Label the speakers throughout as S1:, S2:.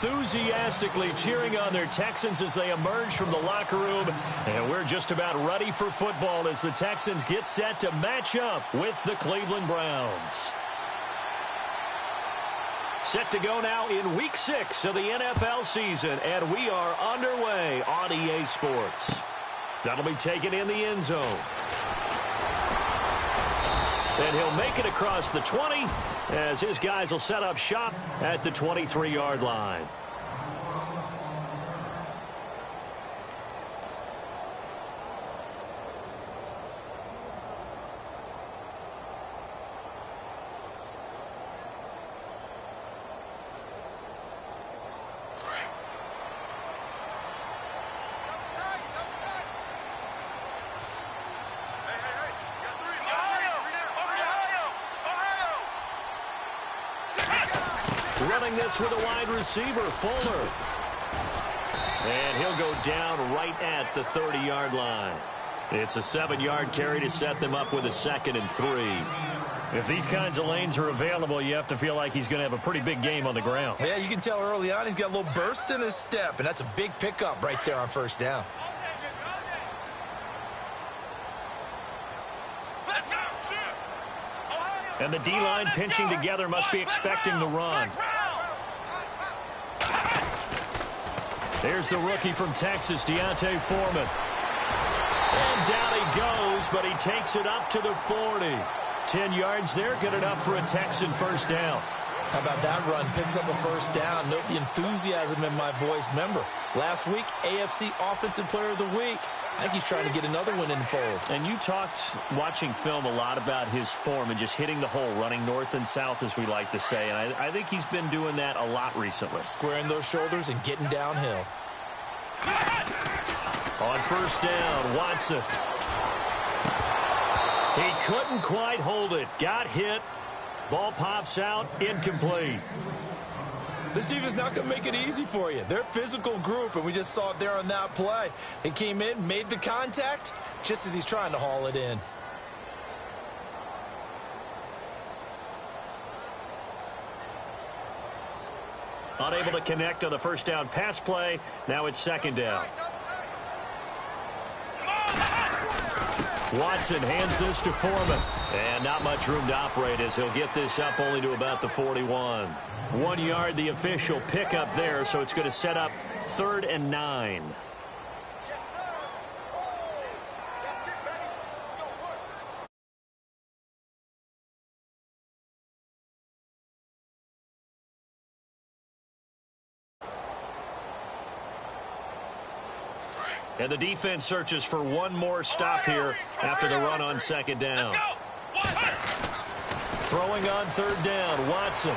S1: enthusiastically cheering on their Texans as they emerge from the locker room. And we're just about ready for football as the Texans get set to match up with the Cleveland Browns. Set to go now in Week 6 of the NFL season, and we are underway on EA Sports. That'll be taken in the end zone. And he'll make it across the 20 as his guys will set up shop at the 23-yard line. Running this with a wide receiver, Fuller. And he'll go down right at the 30-yard line. It's a 7-yard carry to set them up with a 2nd and 3. If these kinds of lanes are available, you have to feel like he's going to have a pretty big game on the ground.
S2: Yeah, you can tell early on he's got a little burst in his step, and that's a big pickup right there on first down.
S1: And the D-line pinching together must be expecting the run. There's the rookie from Texas, D'Onta Foreman. And down he goes, but he takes it up to the 40. 10 yards there, good enough for a Texan first down.
S2: How about that run? Picks up a first down. Note the enthusiasm in my voice. Remember, last week, AFC Offensive Player of the Week. I think he's trying to get another one in the fold.
S1: And you talked, watching film, a lot about his form and just hitting the hole, running north and south, as we like to say. And I think he's been doing that a lot recently.
S2: Squaring those shoulders and getting downhill.
S1: On first down, Watson. He couldn't quite hold it. Got hit. Ball pops out, incomplete.
S2: This defense not going to make it easy for you. They're a physical group, and we just saw it there on that play. He came in, made the contact, just as he's trying to haul it in.
S1: Unable to connect on the first down pass play. Now it's 2nd down. Watson hands this to Foreman. And not much room to operate as he'll get this up only to about the 41. 1 yard, the official pickup there, so it's going to set up 3rd and 9. And the defense searches for one more stop here after the run on 2nd down. Throwing on 3rd down, Watson.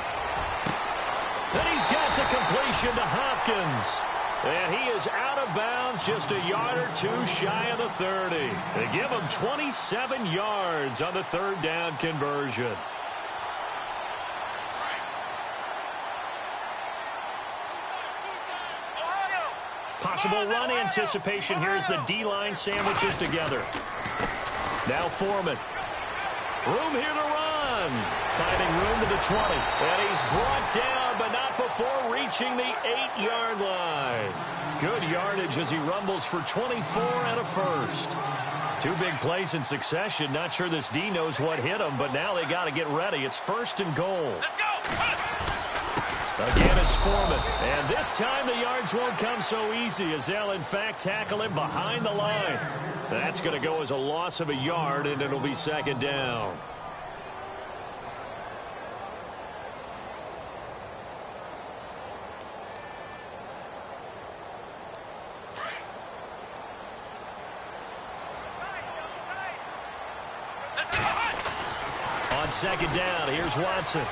S1: And he's got the completion to Hopkins. And he is out of bounds just a yard or two shy of the 30. They give him 27 yards on the 3rd down conversion. Possible run anticipation here as the D-line sandwiches together. Now Foreman. Room here to run. Finding room to the 20. And he's brought down, but not before reaching the 8-yard line. Good yardage as he rumbles for 24 and a first. 2 big plays in succession. Not sure this D knows what hit him, but now they got to get ready. It's 1st and goal.
S3: Let's go.
S1: Again, it's Foreman. And this time the yards won't come so easy as they'll, in fact, tackle him behind the line. That's going to go as a loss of a yard, and it'll be 2nd down. On 2nd down, here's Watson.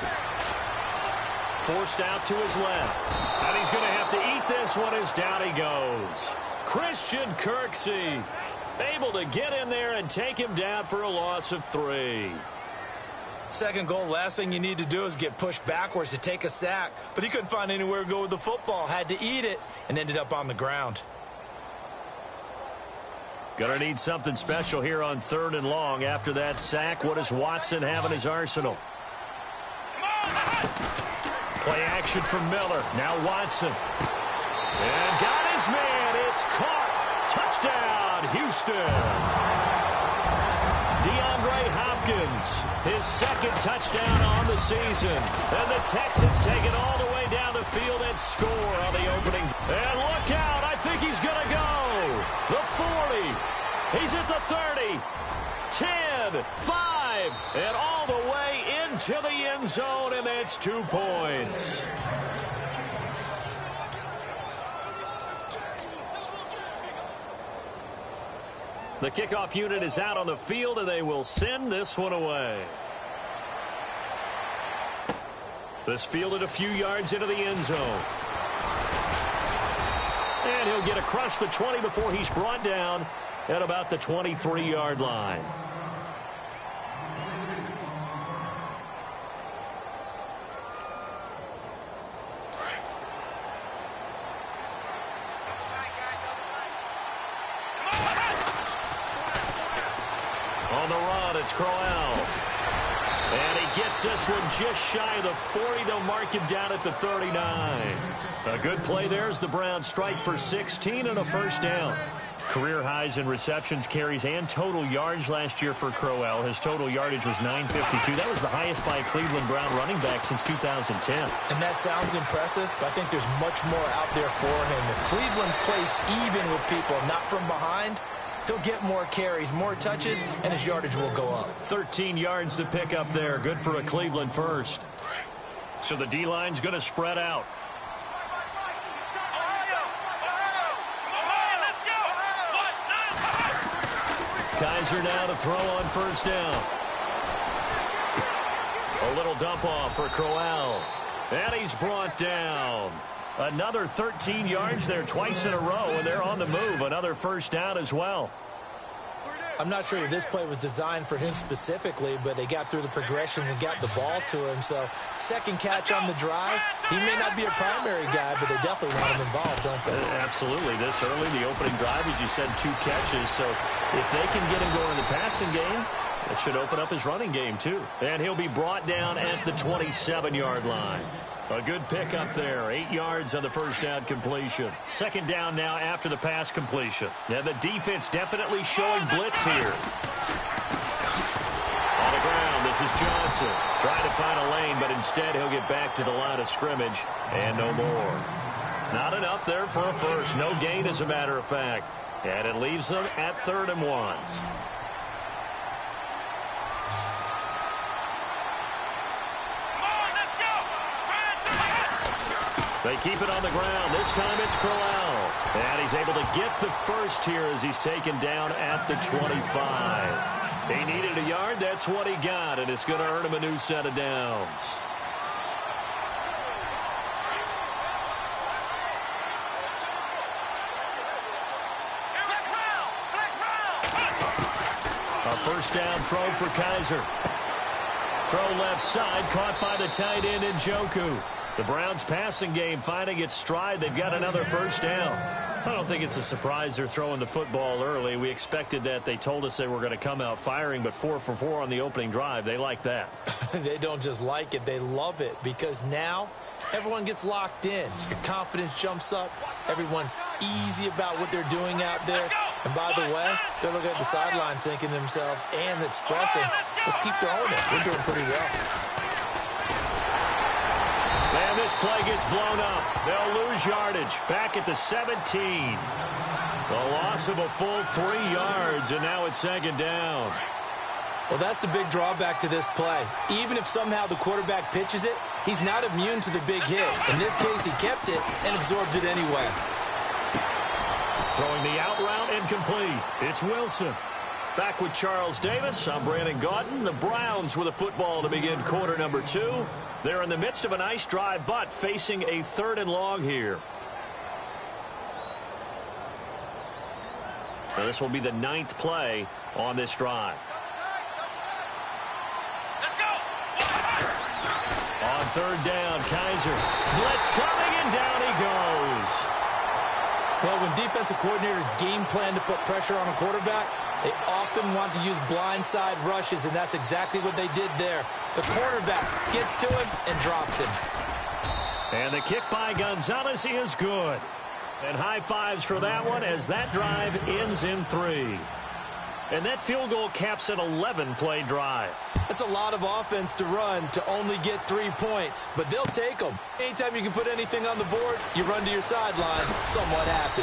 S1: Forced out to his left. And he's going to have to eat this one as down he goes. Christian Kirksey able to get in there and take him down for a loss of 3.
S2: 2nd goal, last thing you need to do is get pushed backwards to take a sack. But he couldn't find anywhere to go with the football. Had to eat it and ended up on the ground.
S1: Gonna need something special here on 3rd and long. After that sack, what does Watson have in his arsenal? Play action from Miller. Now Watson. And got his man. It's caught. Touchdown, Houston. DeAndre Hopkins, his second touchdown on the season. And the Texans take it all the way down the field and score on the opening. And look out. I think he's going to go. The 40. He's at the 30. 10, 5, and all the way into the end zone, and that's 2 points. The kickoff unit is out on the field, and they will send this one away. This fielded a few yards into the end zone. And he'll get across the 20 before he's brought down at about the 23-yard line. On the run, it's Crowell. And he gets this one just shy of the 40. They'll mark him down at the 39. A good play there as the Browns strike for 16 and a first down. Career highs in receptions, carries, and total yards last year for Crowell. His total yardage was 952. That was the highest by a Cleveland Brown running back since 2010.
S2: And that sounds impressive, but I think there's much more out there for him. If Cleveland plays even with people, not from behind, he'll get more carries, more touches, and his yardage will go up.
S1: 13 yards to pick up there. Good for a Cleveland first. So the D-line's going to spread out. Kaiser now to throw on first down. A little dump off for Crowell. And he's brought down. Another 13 yards there twice in a row, and they're on the move. Another first down as well.
S2: I'm not sure that this play was designed for him specifically, but they got through the progressions and got the ball to him. So second catch on the drive. He may not be a primary guy, but they definitely want him involved, don't they?
S1: Absolutely. This early, the opening drive, as you said, 2 catches. So if they can get him going in the passing game, it should open up his running game too. And he'll be brought down at the 27-yard line. A good pickup there. 8 yards on the first down completion. Second down now after the pass completion. Yeah, the defense definitely showing blitz here. On the ground, this is Johnson. Trying to find a lane, but instead he'll get back to the line of scrimmage. And no more. Not enough there for a first. No gain, as a matter of fact. And it leaves them at 3rd and 1. They keep it on the ground. This time it's Crowell. And he's able to get the first here as he's taken down at the 25. He needed a yard. That's what he got, and it's going to earn him a new set of downs. A first down throw for Kaiser. Throw left side, caught by the tight end Njoku. The Browns passing game finding its stride. They've got another first down. I don't think it's a surprise they're throwing the football early. We expected that. They told us they were going to come out firing, but 4 for 4 on the opening drive. They like that.
S2: They don't just like it. They love it because now everyone gets locked in. Your confidence jumps up. Everyone's easy about what they're doing out there. And by the way, they're looking at the sideline thinking to themselves and expressing, let's keep throwing it. We're doing pretty well.
S1: And this play gets blown up. They'll lose yardage. Back at the 17. The loss of a full 3 yards, and now it's second down.
S2: Well, that's the big drawback to this play. Even if somehow the quarterback pitches it, he's not immune to the big hit. In this case, he kept it and absorbed it anyway.
S1: Throwing the out route incomplete. It's Wilson. Back with Charles Davis. I'm Brandon Gaudin. The Browns with a football to begin quarter number 2. They're in the midst of a nice drive, but facing a 3rd and long here. Now this will be the 9th play on this drive.
S3: Let's go.
S1: On 3rd down, Kaiser. Blitz coming, and down he goes.
S2: Well, when defensive coordinators game plan to put pressure on a quarterback, they often want to use blindside rushes, and that's exactly what they did there. The quarterback gets to him and drops him.
S1: And the kick by Gonzalez is good. And high fives for that one as that drive ends in 3. And that field goal caps an 11-play drive.
S2: That's a lot of offense to run to only get 3 points, but they'll take them. Anytime you can put anything on the board, you run to your sideline somewhat happy.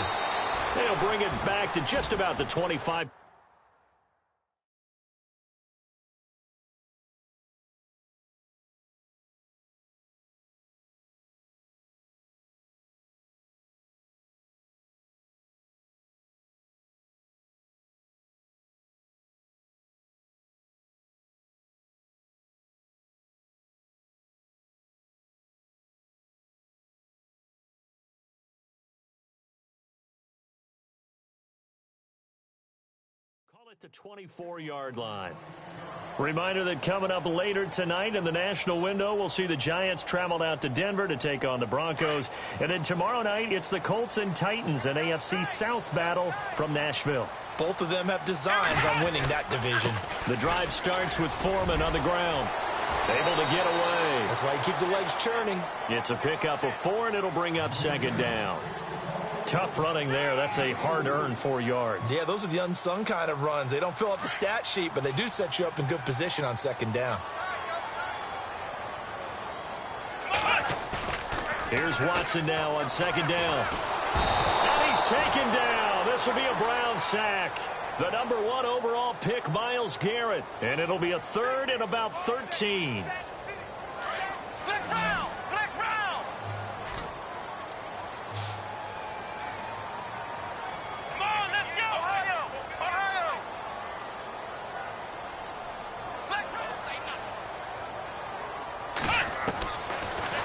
S1: They'll bring it back to just about the 25. At the 24-yard line. Reminder that coming up later tonight in the national window, we'll see the Giants travel out to Denver to take on the Broncos. And then tomorrow night, it's the Colts and Titans, an AFC South battle from Nashville.
S2: Both of them have designs on winning that division.
S1: The drive starts with Foreman on the ground. Able to get away.
S2: That's why you keep the legs churning.
S1: It's a pickup of 4, and it'll bring up second down. Tough running there. That's a hard-earned 4 yards.
S2: Yeah, those are the unsung kind of runs. They don't fill up the stat sheet, but they do set you up in good position on second down.
S1: Here's Watson now on second down. And he's taken down. This will be a Brown sack. The number 1 overall pick, Myles Garrett. And it'll be a 3rd and about 13.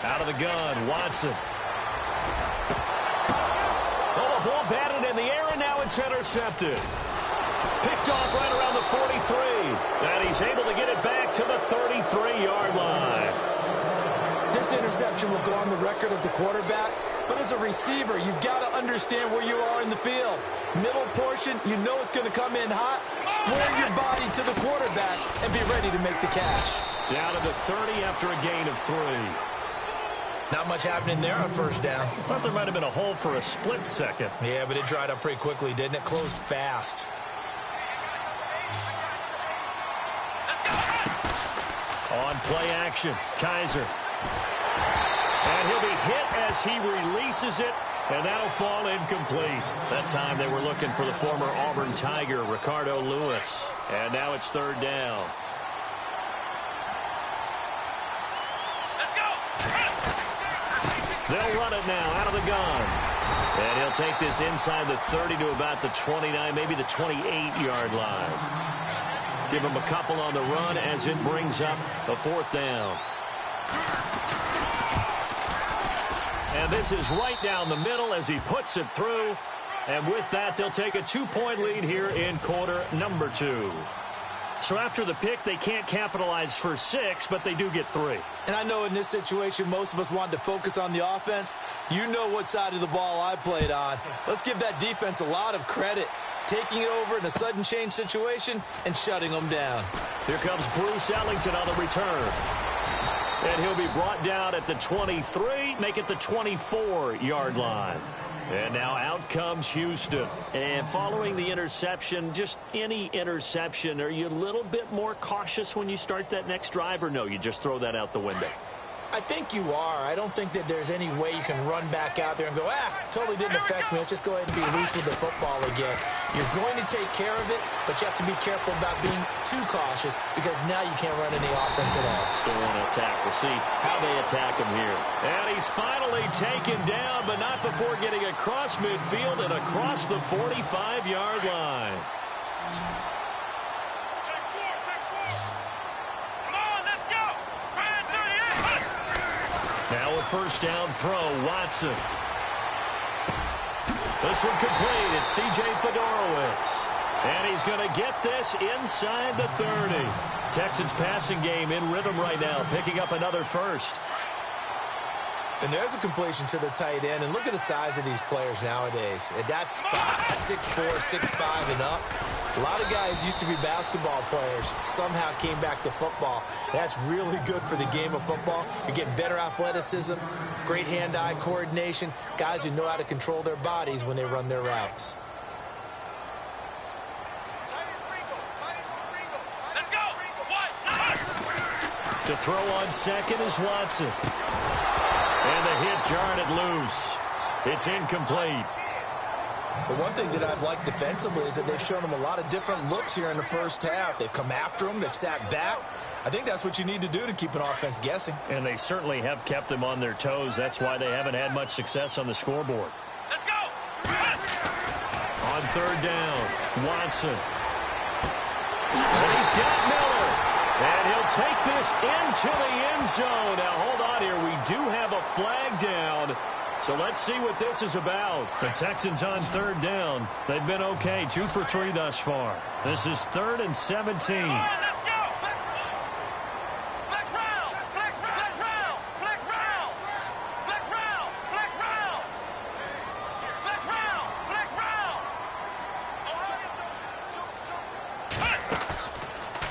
S1: Out of the gun, Watson. Oh, the ball batted in the air, and now it's intercepted. Picked off right around the 43. And he's able to get it back to the 33-yard line.
S2: This interception will go on the record of the quarterback, but as a receiver, you've got to understand where you are in the field. Middle portion, you know it's going to come in hot. Square your body to the quarterback and be ready to make the catch.
S1: Down to the 30 after a gain of 3.
S2: Not much happening there on first down.
S1: Thought there might have been a hole for a split second.
S2: Yeah, but it dried up pretty quickly, didn't it? Closed fast.
S1: On play action, Kaiser. And he'll be hit as he releases it, and that'll fall incomplete. That time they were looking for the former Auburn Tiger, Ricardo Lewis. And now it's 3rd down. They'll run it now out of the gun. And he'll take this inside the 30 to about the 29, maybe the 28-yard line. Give him a couple on the run as it brings up a 4th down. And this is right down the middle as he puts it through. And with that, they'll take a 2-point lead here in quarter number 2. So after the pick, they can't capitalize for 6, but they do get 3.
S2: And I know in this situation, most of us wanted to focus on the offense. You know what side of the ball I played on. Let's give that defense a lot of credit. Taking it over in a sudden change situation and shutting them down.
S1: Here comes Bruce Ellington on the return. And he'll be brought down at the 23, make it the 24-yard line. And now out comes Houston. And following the interception, just any interception, are you a little bit more cautious when you start that next drive, or no, you just throw that out the window?
S2: I think you are. I don't think that there's any way you can run back out there and go, totally didn't affect me. Let's just go ahead and be loose with the football again. You're going to take care of it, but you have to be careful about being too cautious because now you can't run any offense at all.
S1: Still want to attack. We'll see how they attack him here. And he's finally taken down, but not before getting across midfield and across the 45-yard line. Now a first down throw, Watson. This one complete. It's C.J. Fedorowicz. And he's going to get this inside the 30. Texans passing game in rhythm right now, picking up another first.
S2: And there's a completion to the tight end. And look at the size of these players nowadays. At that spot, 6'4", 6'5", and up. A lot of guys used to be basketball players, somehow came back to football. That's really good for the game of football. You're getting better athleticism, great hand-eye coordination, guys who know how to control their bodies when they run their routes.
S1: To throw on second is Watson. And the hit jarred it loose. It's incomplete.
S2: The one thing that I've liked defensively is that they've shown them a lot of different looks here in the first half. They've come after them. They've sat back. I think that's what you need to do to keep an offense guessing.
S1: And they certainly have kept them on their toes. That's why they haven't had much success on the scoreboard.
S3: Let's go!
S1: On third down, Watson. And he's got Miller. And he'll take this into the end zone. Now, hold on here. We do have a flag down. So let's see what this is about. The Texans on third down. They've been okay, 2 for 3 thus far. This is 3rd and 17.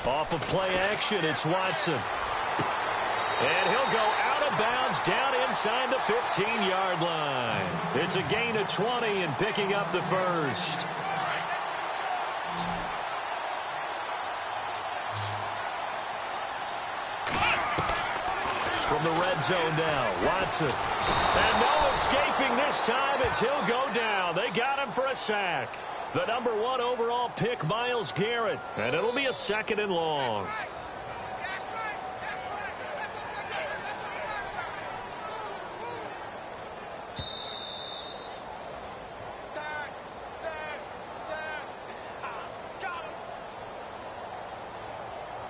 S1: Off of play action, it's Watson. And he'll go out of bounds down inside the 15-yard line. It's a gain of 20 and picking up the first. From the red zone now, Watson. And no escaping this time as he'll go down. They got him for a sack. The number 1 overall pick, Myles Garrett. And it'll be a 2nd and long.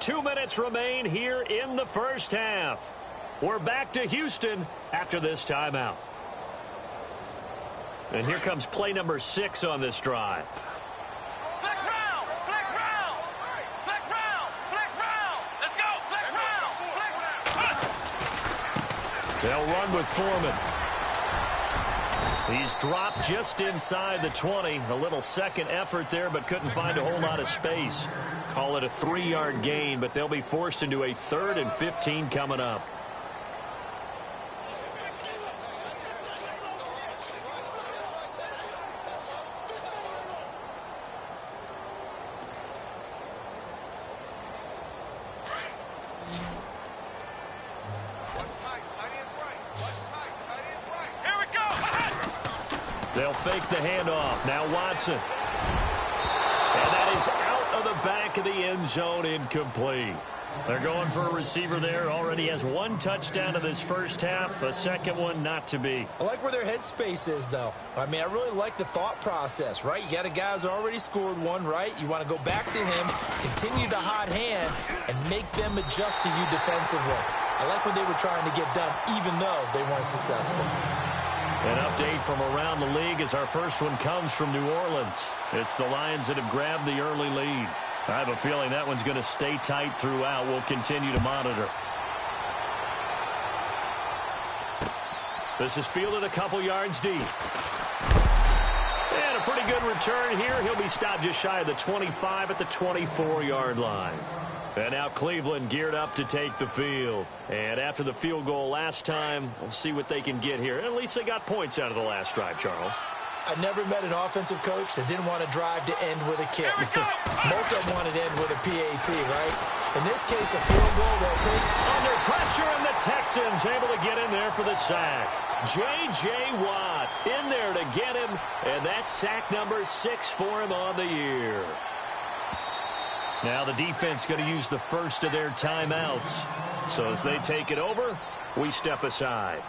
S1: Two minutes remain here in the first half. We're back to Houston after this timeout. And here comes play number 6 on this drive.
S3: Flex round, flex round, flex round, flex round. Let's go, flex round, flex.
S1: They'll run with Foreman. He's dropped just inside the 20. A little second effort there, but couldn't find a whole lot of space. Call it a 3-yard gain, but they'll be forced into a 3rd and 15 coming up. They'll fake the handoff. Now Watson. And that is out of the back of the end zone, incomplete. They're going for a receiver there. Already has 1 touchdown in this first half. A second one not to be.
S2: I like where their headspace is, though. I mean, I really like the thought process, right? You got a guy who's already scored 1, right? You want to go back to him, continue the hot hand, and make them adjust to you defensively. I like what they were trying to get done, even though they weren't successful.
S1: An update from around the league as our first one comes from New Orleans. It's the Lions that have grabbed the early lead. I have a feeling that one's going to stay tight throughout. We'll continue to monitor. This is fielded a couple yards deep. And a pretty good return here. He'll be stopped just shy of the 25 at the 24-yard line. And now Cleveland geared up to take the field. And after the field goal last time, we'll see what they can get here. At least they got points out of the last drive, Charles.
S2: I never met an offensive coach that didn't want to drive to end with a kick. Most of them wanted to end with a PAT, right? In this case, a field goal they'll take.
S1: Under pressure, and the Texans able to get in there for the sack. J.J. Watt in there to get him, and that's sack number 6 for him on the year. Now the defense going to use the first of their timeouts. So as they take it over, we step aside.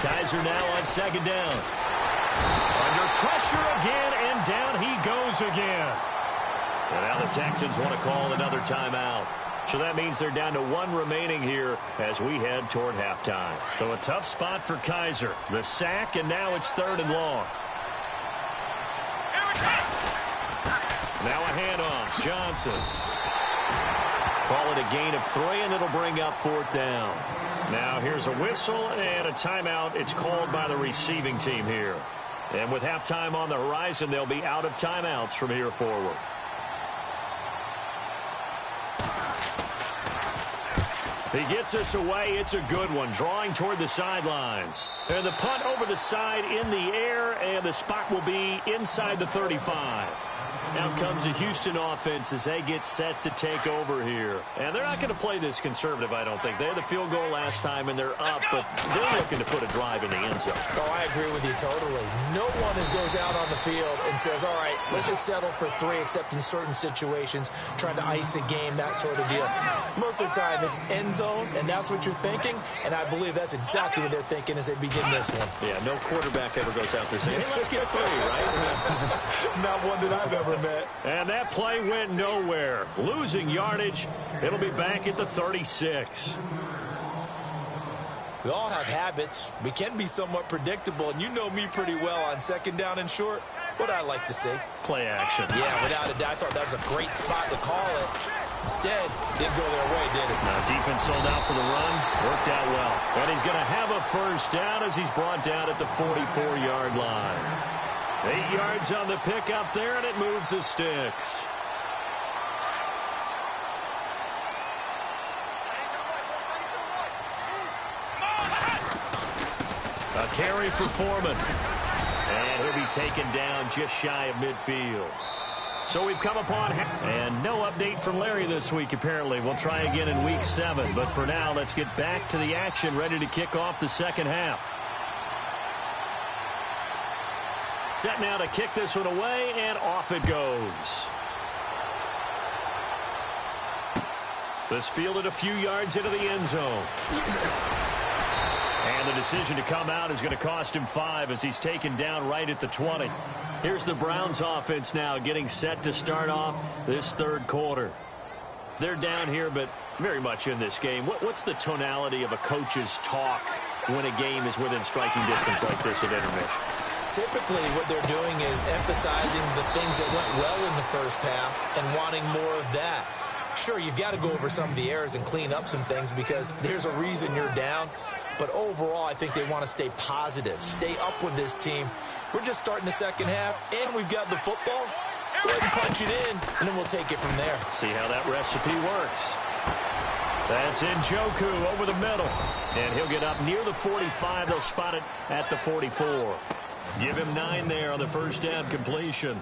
S1: Kaiser now on second down. Under pressure again, and down he goes again. And now the Texans want to call another timeout. So that means they're down to 1 remaining here as we head toward halftime. So a tough spot for Kaiser. The sack, and now it's 3rd and long. Now a handoff. Johnson. Call it a gain of 3, and it'll bring up 4th down. Now here's a whistle and a timeout. It's called by the receiving team here. And with halftime on the horizon, they'll be out of timeouts from here forward. He gets us away. It's a good one. Drawing toward the sidelines. And the punt over the side in the air, and the spot will be inside the 35. Out comes the Houston offense as they get set to take over here. And they're not going to play this conservative, I don't think. They had the field goal last time, and they're up, but they're looking to put a drive in the end zone.
S2: Oh, I agree with you totally. No one goes out on the field and says, all right, let's just settle for 3, except in certain situations, trying to ice a game, that sort of deal. Most of the time, it's end zone, and that's what you're thinking, and I believe that's exactly what they're thinking as they begin this one.
S1: Yeah, no quarterback ever goes out there saying, hey, let's get 3, right?
S2: Not one that I've ever met.
S1: And that play went nowhere. Losing yardage. It'll be back at the 36.
S2: We all have habits. We can be somewhat predictable, and you know me pretty well on 2nd down and short. What I like to see.
S1: Play action.
S2: Yeah, without a doubt. I thought that was a great spot to call it. Instead, didn't go their way, did it?
S1: Now, defense sold out for the run. Worked out well. And he's going to have a first down as he's brought down at the 44-yard line. 8 yards on the pickup there, and it moves the sticks. A carry for Foreman. And he'll be taken down just shy of midfield. So we've come upon, and no update from Larry this week, apparently. We'll try again in week 7. But for now, let's get back to the action, ready to kick off the second half. Set now to kick this one away, and off it goes. This fielded a few yards into the end zone. And the decision to come out is going to cost him 5 as he's taken down right at the 20. Here's the Browns offense now getting set to start off this 3rd quarter. They're down here, but very much in this game. What's the tonality of a coach's talk when a game is within striking distance like this at intermission?
S2: Typically, what they're doing is emphasizing the things that went well in the first half and wanting more of that. Sure, you've got to go over some of the errors and clean up some things because there's a reason you're down. But overall, I think they want to stay positive, stay up with this team. We're just starting the second half, and we've got the football. Let's go ahead and punch it in, and then we'll take it from there.
S1: See how that recipe works. That's Njoku over the middle. And he'll get up near the 45. They'll spot it at the 44. Give him 9 there on the first down completion.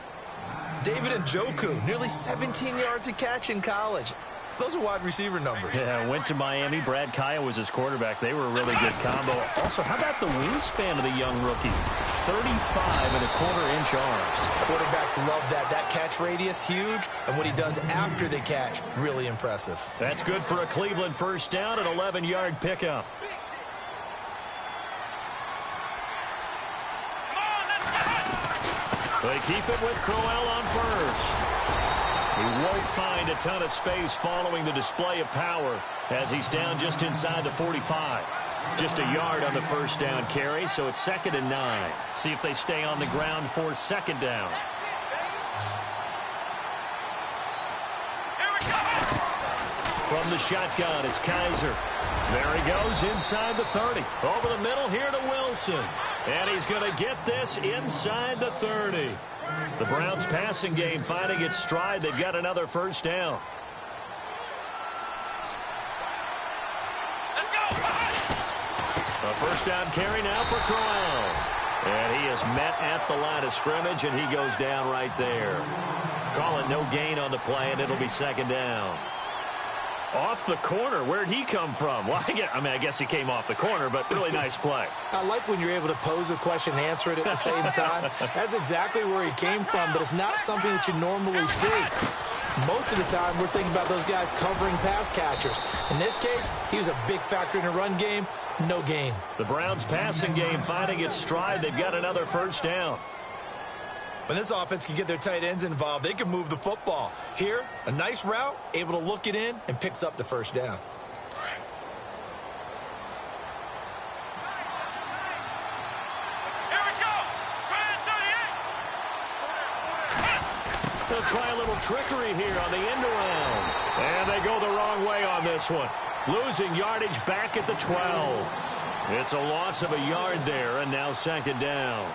S2: David Njoku, nearly 17 yards a catch in college. Those are wide receiver numbers.
S1: Yeah, went to Miami. Brad Kaya was his quarterback. They were a really good combo. Also, how about the wingspan of the young rookie? 35.25-inch arms.
S2: Quarterbacks love that. That catch radius, huge. And what he does after the catch, really impressive.
S1: That's good for a Cleveland first down, an 11-yard pickup. They keep it with Crowell on first. He won't find a ton of space following the display of power as he's down just inside the 45. Just a yard on the first down carry, so it's 2nd and 9. See if they stay on the ground for 2nd down. From the shotgun, it's Kaiser. There he goes inside the 30. Over the middle here to Wilson. And he's going to get this inside the 30. The Browns passing game finding its stride. They've got another first down. A first down carry now for Crowell. And he is met at the line of scrimmage, and he goes down right there. Call it no gain on the play, and it'll be 2nd down. Off the corner. Where'd he come from? Well, I guess he came off the corner, but really nice play.
S2: I like when you're able to pose a question and answer it at the same time. That's exactly where he came from, but it's not something that you normally see. Most of the time, we're thinking about those guys covering pass catchers. In this case, he was a big factor in the run game. No gain.
S1: The Browns passing game finding its stride. They've got another first down.
S2: When this offense can get their tight ends involved, they can move the football. Here, a nice route, able to look it in, and picks up the first down.
S3: Here we go.
S1: They'll try a little trickery here on the end around. And they they go the wrong way on this one. Losing yardage back at the 12. It's a loss of a yard there, and now second down.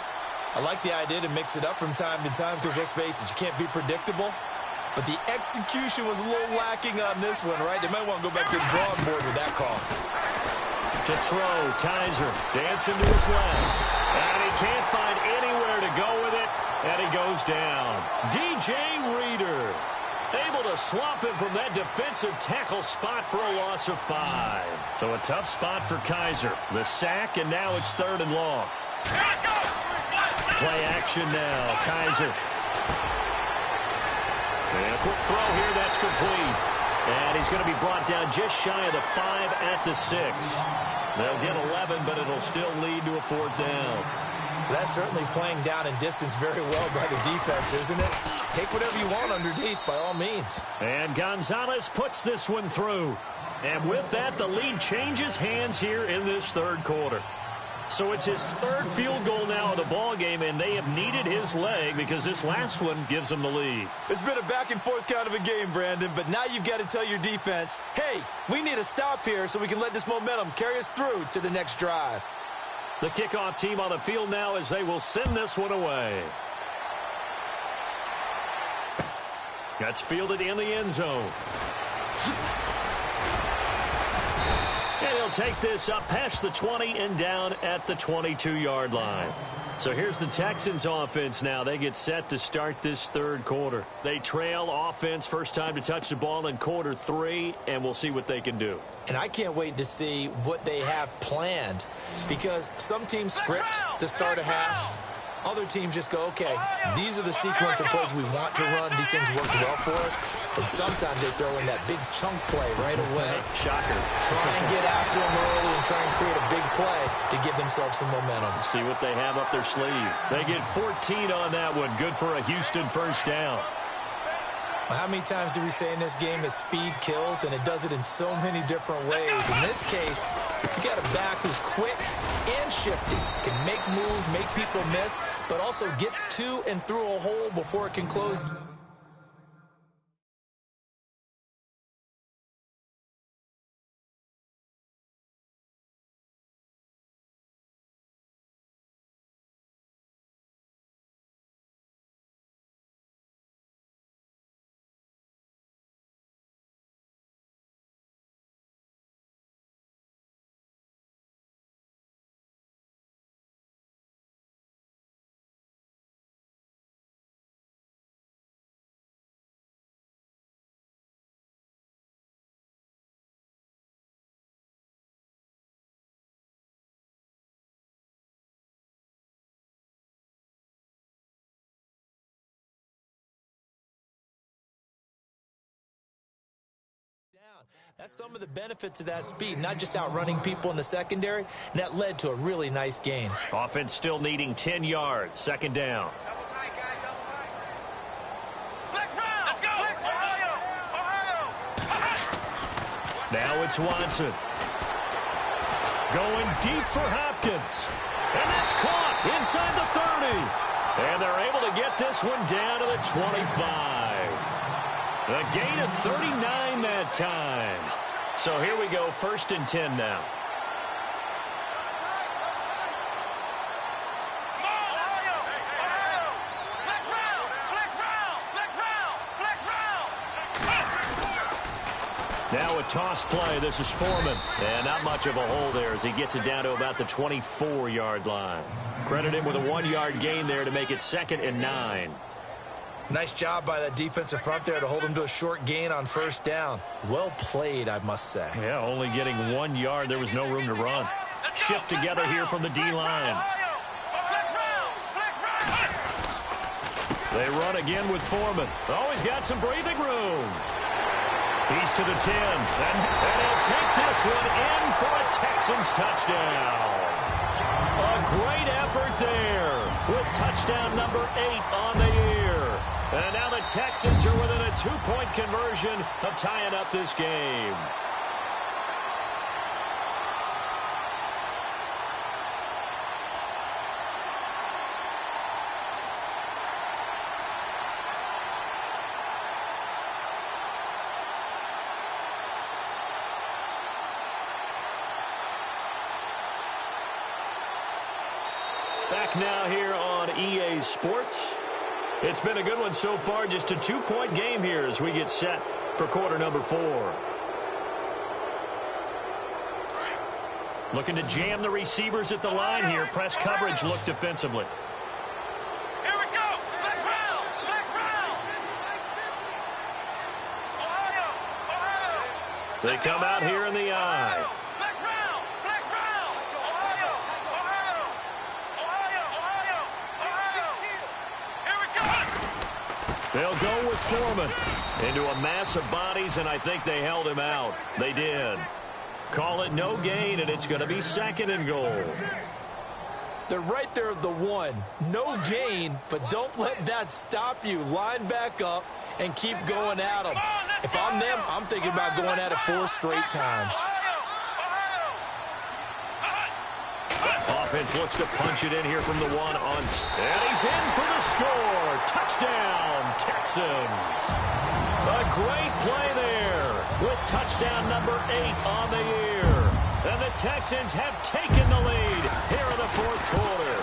S2: I like the idea to mix it up from time to time because, let's face it, you can't be predictable. But the execution was a little lacking on this one, right? They might want to go back to the drawing board with that call.
S1: To throw, Kaiser dancing to his left. And he can't find anywhere to go with it, and he goes down. DJ Reader able to swap him from that defensive tackle spot for a loss of 5. So a tough spot for Kaiser. The sack, and now it's 3rd and long. Play action now. Kaiser. And a quick throw here. That's complete. And he's going to be brought down just shy of the 5 at the 6. They'll get 11, but it'll still lead to a 4th down.
S2: That's certainly playing down in distance very well by the defense, isn't it? Take whatever you want underneath by all means.
S1: And Gonzalez puts this one through. And with that, the lead changes hands here in this 3rd quarter. So it's his 3rd field goal now of the ball game, and they have needed his leg because this last one gives them the lead.
S2: It's been a back-and-forth kind of a game, Brandon, but now you've got to tell your defense, hey, we need a stop here so we can let this momentum carry us through to the next drive.
S1: The kickoff team on the field now as they will send this one away. That's fielded in the end zone. And he'll take this up past the 20 and down at the 22-yard line. So here's the Texans offense now. They get set to start this 3rd quarter. They trail offense, first time to touch the ball in quarter 3, and we'll see what they can do.
S2: And I can't wait to see what they have planned because some teams script to start a half. Other teams just go, okay, these are the sequence of plays we want to run. These things worked well for us. And sometimes they throw in that big chunk play right away.
S1: Shocker.
S2: Try and get after them early and try and create a big play to give themselves some momentum.
S1: See what they have up their sleeve. They get 14 on that one. Good for a Houston first down.
S2: Well, how many times do we say in this game that speed kills, and it does it in so many different ways? In this case, you got a back who's quick and shifty, can make moves, make people miss, but also gets to and through a hole before it can close. That's some of the benefits of that speed, not just outrunning people in the secondary, and that led to a really nice gain.
S1: Offense still needing 10 yards, 2nd down. Now it's Watson. Going deep for Hopkins. And that's caught inside the 30. And they're able to get this one down to the 25. A gain of 39 that time. So here we go, 1st and 10 now. Now a toss play. This is Foreman. And not much of a hole there as he gets it down to about the 24-yard line. Credit him with a 1-yard gain there to make it 2nd and 9.
S2: Nice job by that defensive front there to hold him to a short gain on 1st down. Well played, I must say.
S1: Yeah, only getting 1 yard. There was no room to run. Shift together here from the D-line. They run again with Foreman. Always got some breathing room. He's to the 10. And he'll take this one in for a Texans touchdown. A great effort there with touchdown number 8 on the year. And now the Texans are within a 2-point conversion of tying up this game. Back now here on EA Sports. It's been a good one so far. Just a 2-point game here as we get set for quarter number 4. Looking to jam the receivers at the line here. Press coverage look defensively.
S3: Here we go. Flex round. Flex round. Ohio.
S1: They come out here in the eye.
S3: Flex round. Flex round. Ohio. Here we go.
S1: They'll go with Foreman into a mass of bodies, and I think they held him out. They did. Call it no gain, and it's going to be 2nd and goal.
S2: They're right there at the 1. No gain, but don't let that stop you. Line back up and keep going at them. If I'm them, I'm thinking about going at it 4 straight times.
S1: Offense looks to punch it in here from the 1 on. And he's in for the score. Touchdown, Texans. A great play there with touchdown number 8 on the year. And the Texans have taken the lead here in the 4th quarter.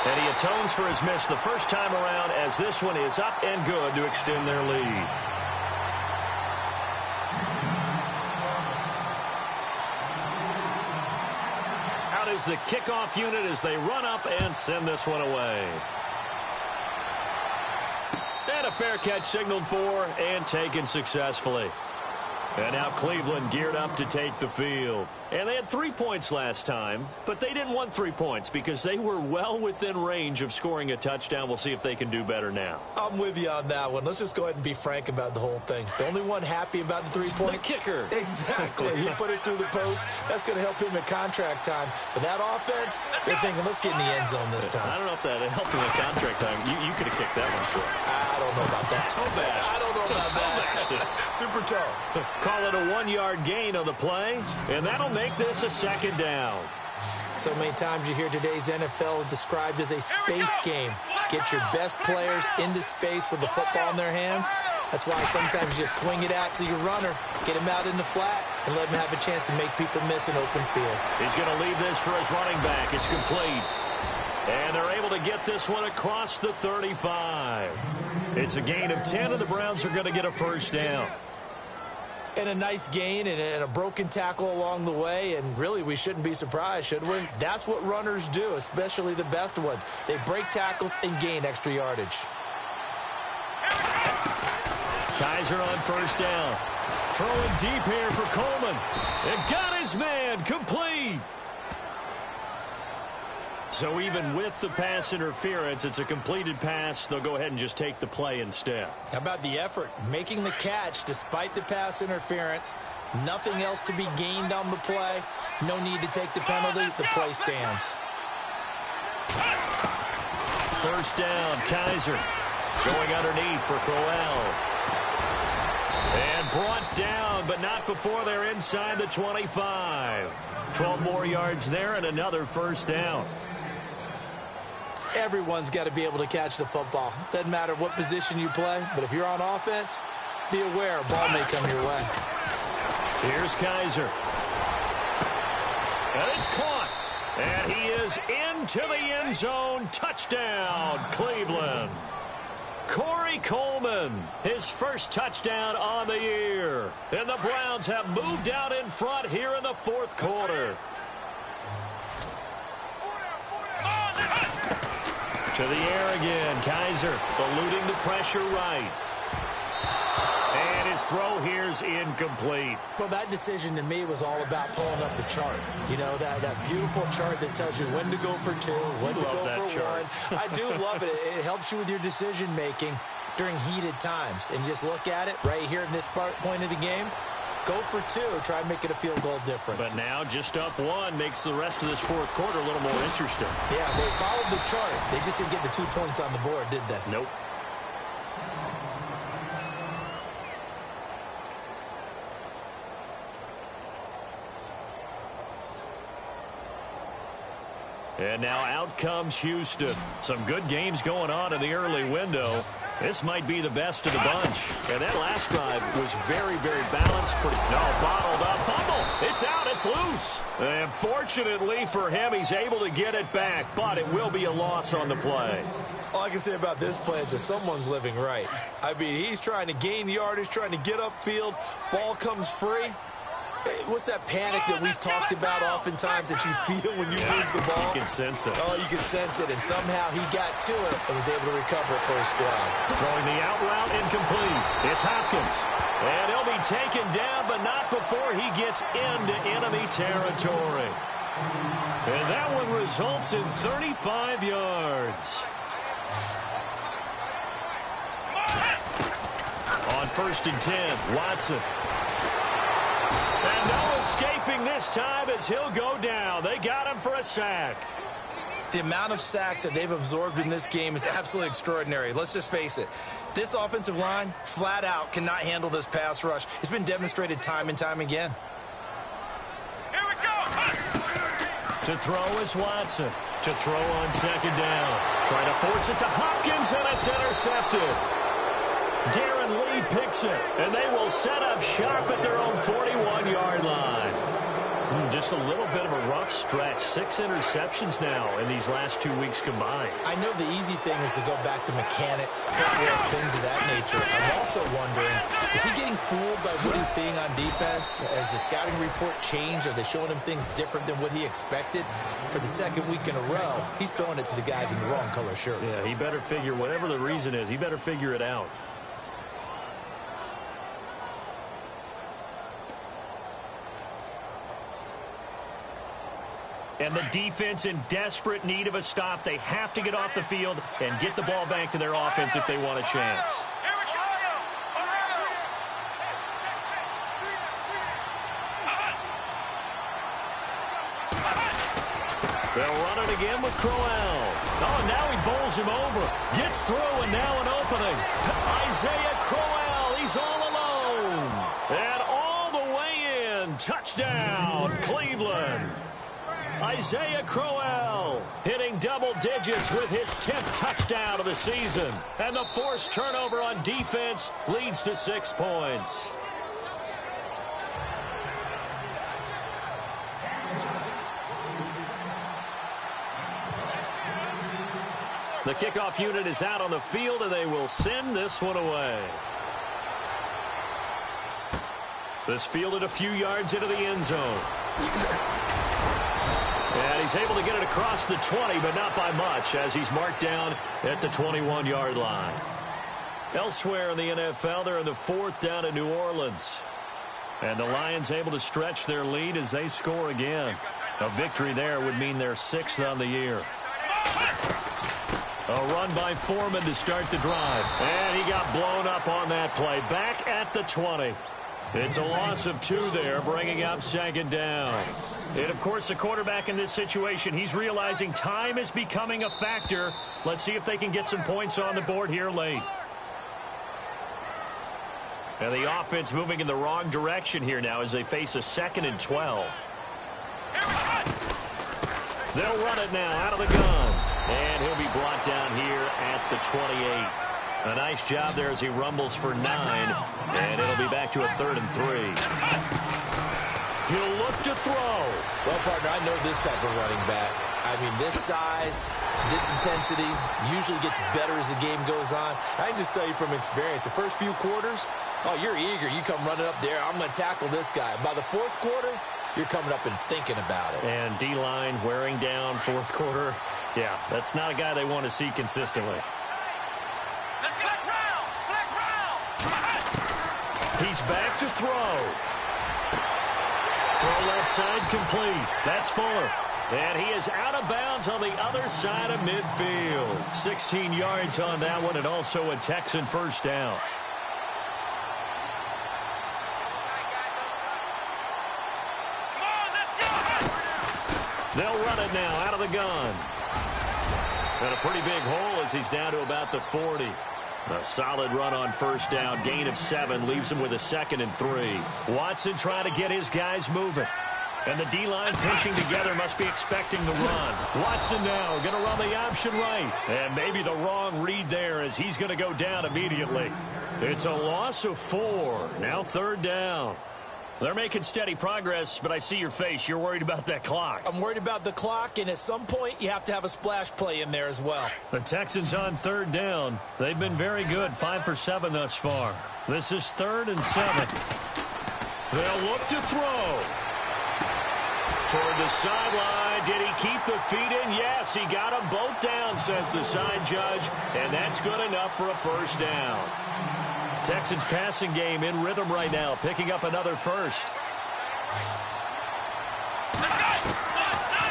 S1: And he atones for his miss the first time around as this one is up and good to extend their lead. Out is the kickoff unit as they run up and send this one away. And a fair catch signaled for and taken successfully. And now Cleveland geared up to take the field. And they had 3 points last time, but they didn't want 3 points because they were well within range of scoring a touchdown. We'll see if they can do better now.
S2: I'm with you on that one. Let's just go ahead and be frank about the whole thing. The only one happy about the 3-point?
S1: The kicker.
S2: Exactly. He put it through the post. That's going to help him in contract time. But that offense, they're thinking, let's get in the end zone this time.
S1: I don't know if that helped him in contract time. You could have kicked that one short.
S2: I don't know about that.
S1: Toe bash.
S2: I don't know about that. Super toe.
S1: Call it a 1-yard gain on the play, and that'll make this a 2nd down.
S2: So many times you hear today's NFL described as a space game. Get your best players into space with the football in their hands. That's why sometimes you swing it out to your runner, get him out in the flat, and let him have a chance to make people miss an open field.
S1: He's going to leave this for his running back. It's complete. And they're able to get this one across the 35. It's a gain of 10, and the Browns are going to get a 1st down.
S2: And a nice gain and a broken tackle along the way, and really we shouldn't be surprised, should we? That's what runners do, especially the best ones. They break tackles and gain extra yardage.
S1: Kaiser on 1st down. Throwing deep here for Coleman. And got his man complete. So even with the pass interference, it's a completed pass. They'll go ahead and just take the play instead.
S2: How about the effort? Making the catch despite the pass interference. Nothing else to be gained on the play. No need to take the penalty. The play stands.
S1: 1st down, Kaiser. Going underneath for Crowell. And brought down, but not before they're inside the 25. 12 more yards there and another 1st down.
S2: Everyone's got to be able to catch the football. Doesn't matter what position you play, but if you're on offense, be aware a ball may come your way.
S1: Here's Kaiser. And it's caught. And he is into the end zone. Touchdown, Cleveland. Corey Coleman, his 1st touchdown on the year. And the Browns have moved out in front here in the 4th quarter. To the air again. Kaiser eluding the pressure right. And his throw here's incomplete.
S2: Well, that decision to me was all about pulling up the chart. You know, that beautiful chart that tells you when to go for 2, when to go for 1. I do love it. It helps you with your decision-making during heated times. And just look at it right here in this point of the game. Go for 2. Try and make it a field goal difference.
S1: But now just up 1 makes the rest of this 4th quarter a little more interesting.
S2: Yeah, they followed the chart. They just didn't get the 2 points on the board, did they?
S1: Nope. And now out comes Houston. Some good games going on in the early window. This might be the best of the bunch. And that last drive was very, very balanced. Bottled up. Fumble. It's out. It's gets loose. And fortunately for him, he's able to get it back, but it will be a loss on the play.
S2: All I can say about this play is that someone's living right. I mean, he's trying to gain yardage, trying to get upfield. Ball comes free. What's that panic that we've talked about oftentimes that you feel when you lose the ball?
S1: You can sense it.
S2: Oh, you can sense it, and somehow he got to it and was able to recover it for his squad.
S1: Throwing the out route incomplete. It's Hopkins. And he'll be taken down, but not before he gets into enemy territory. And that one results in 35 yards. On 1st and 10, Watson. And no escaping this time as he'll go down. They got him for a sack.
S2: The amount of sacks that they've absorbed in this game is absolutely extraordinary. Let's just face it. This offensive line, flat out, cannot handle this pass rush. It's been demonstrated time and time again.
S3: Here we go.
S1: To throw is Watson. To throw on 2nd down. Trying to force it to Hopkins, and it's intercepted. Darren Lee picks it, and they will set up shop at their own 41-yard line. Just a little bit of a rough stretch. 6 interceptions now in these last 2 weeks combined.
S2: I know the easy thing is to go back to mechanics, footwork, things of that nature. I'm also wondering, is he getting fooled by what he's seeing on defense? Has the scouting report changed? Are they showing him things different than what he expected? For the 2nd week in a row, he's throwing it to the guys in the wrong color shirts.
S1: Yeah, he better figure, whatever the reason is, he better figure it out. And the defense in desperate need of a stop. They have to get off the field and get the ball back to their offense if they want a chance.
S3: Here we go.
S1: They'll run it again with Crowell. Oh, now he bowls him over. Gets through, and now an opening. Isaiah Crowell, he's all alone. And all the way in. Touchdown, Cleveland. Isaiah Crowell hitting double digits with his 10th touchdown of the season. And the forced turnover on defense leads to 6 points. The kickoff unit is out on the field, and they will send this one away. This fielded a few yards into the end zone. And he's able to get it across the 20, but not by much, as he's marked down at the 21-yard line. Elsewhere in the NFL, they're in the 4th down in New Orleans. And the Lions able to stretch their lead as they score again. A victory there would mean they're 6th on the year. A run by Foreman to start the drive. And he got blown up on that play. Back at the 20. It's a loss of 2 there, bringing up 2nd down. And, of course, the quarterback in this situation, he's realizing time is becoming a factor. Let's see if they can get some points on the board here late. And the offense moving in the wrong direction here now as they face a 2nd and 12. They'll run it now out of the gun. And he'll be brought down here at the 28. A nice job there as he rumbles for 9. And it'll be back to a 3rd and 3. He'll look to throw.
S2: Well, partner, I know this type of running back. I mean, this size, this intensity usually gets better as the game goes on. I can just tell you from experience, the first few quarters, oh, you're eager. You come running up there, I'm going to tackle this guy. By the 4th quarter, you're coming up and thinking about it.
S1: And D-line wearing down 4th quarter. Yeah, that's not a guy they want to see consistently. He's back to throw. Throw left side complete. That's Fuller. And he is out of bounds on the other side of midfield. 16 yards on that one, and also a Texan 1st down. They'll run it now out of the gun. And a pretty big hole as he's down to about the 40. A solid run on 1st down. Gain of 7 leaves him with a 2nd and 3. Watson trying to get his guys moving. And the D-line pinching together, must be expecting the run. Watson now going to run the option right. And maybe the wrong read there as he's going to go down immediately. It's a loss of 4. Now 3rd down. They're making steady progress, but I see your face. You're worried about that clock.
S2: I'm worried about the clock, and at some point, you have to have a splash play in there as well.
S1: The Texans on third down. They've been very good, 5 for 7 thus far. This is 3rd and 7. They'll look to throw. Toward the sideline. Did he keep the feet in? Yes, he got them both down, says the side judge, and that's good enough for a first down. Texans passing game in rhythm right now, picking up another first.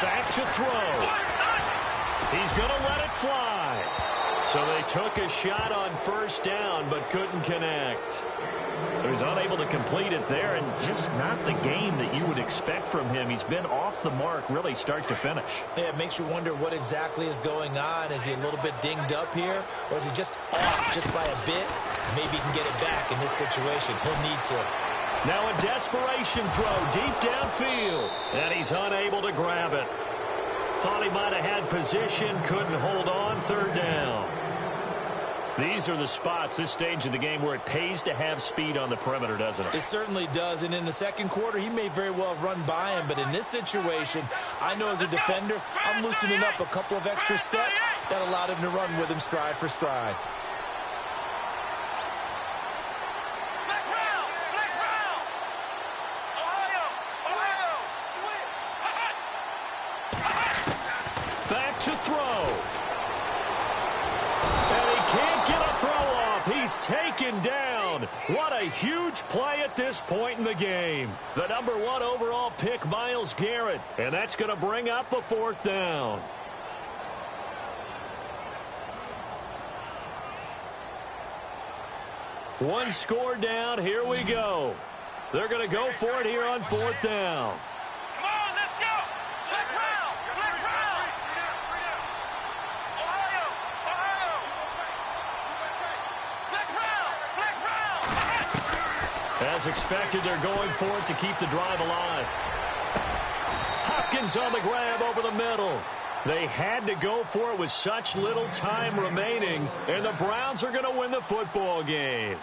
S1: Back to throw. He's going to let it fly. So they took a shot on first down, but couldn't connect. So he's unable to complete it there, and just not the game that you would expect from him. He's been off the mark, really, start to finish.
S2: Yeah, it makes you wonder what exactly is going on. Is he a little bit dinged up here, or is he just off just by a bit? Maybe he can get it back in this situation. He'll need to.
S1: Now a desperation throw deep downfield, and he's unable to grab it. Thought he might have had position, couldn't hold on, 3rd down. These are the spots, this stage of the game, where it pays to have speed on the perimeter, doesn't it?
S2: It certainly does, and in the second quarter, he may very well run by him, but in this situation, I know as a defender, I'm loosening up a couple of extra steps that allowed him to run with him stride for stride.
S1: Back to throw. Can't get a throw off. He's taken down. What a huge play at this point in the game. The number 1 overall pick, Myles Garrett. And that's going to bring up a 4th down. One score down. Here we go. They're going to go for it here on 4th down.
S3: Come on, let's go. Flex round. Flex round. Ohio. Ohio. Flex round. Flex round.
S1: As expected, they're going for it to keep the drive alive. Hopkins on the grab over the middle. They had to go for it with such little time remaining, and the Browns are going to win the football game.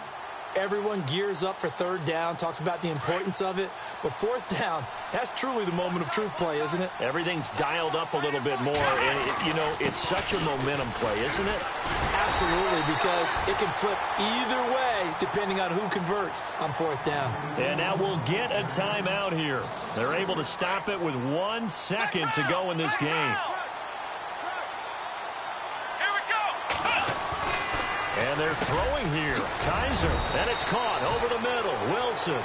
S2: Everyone gears up for 3rd down, talks about the importance of it. But 4th down, that's truly the moment of truth play, isn't it?
S1: Everything's dialed up a little bit more. And, you know, it's such a momentum play, isn't it?
S2: Absolutely, because it can flip either way depending on who converts on 4th down.
S1: And now we'll get a timeout here. They're able to stop it with 1 second to go in this game. And they're throwing here. Kaiser. And it's caught over the middle. Wilson.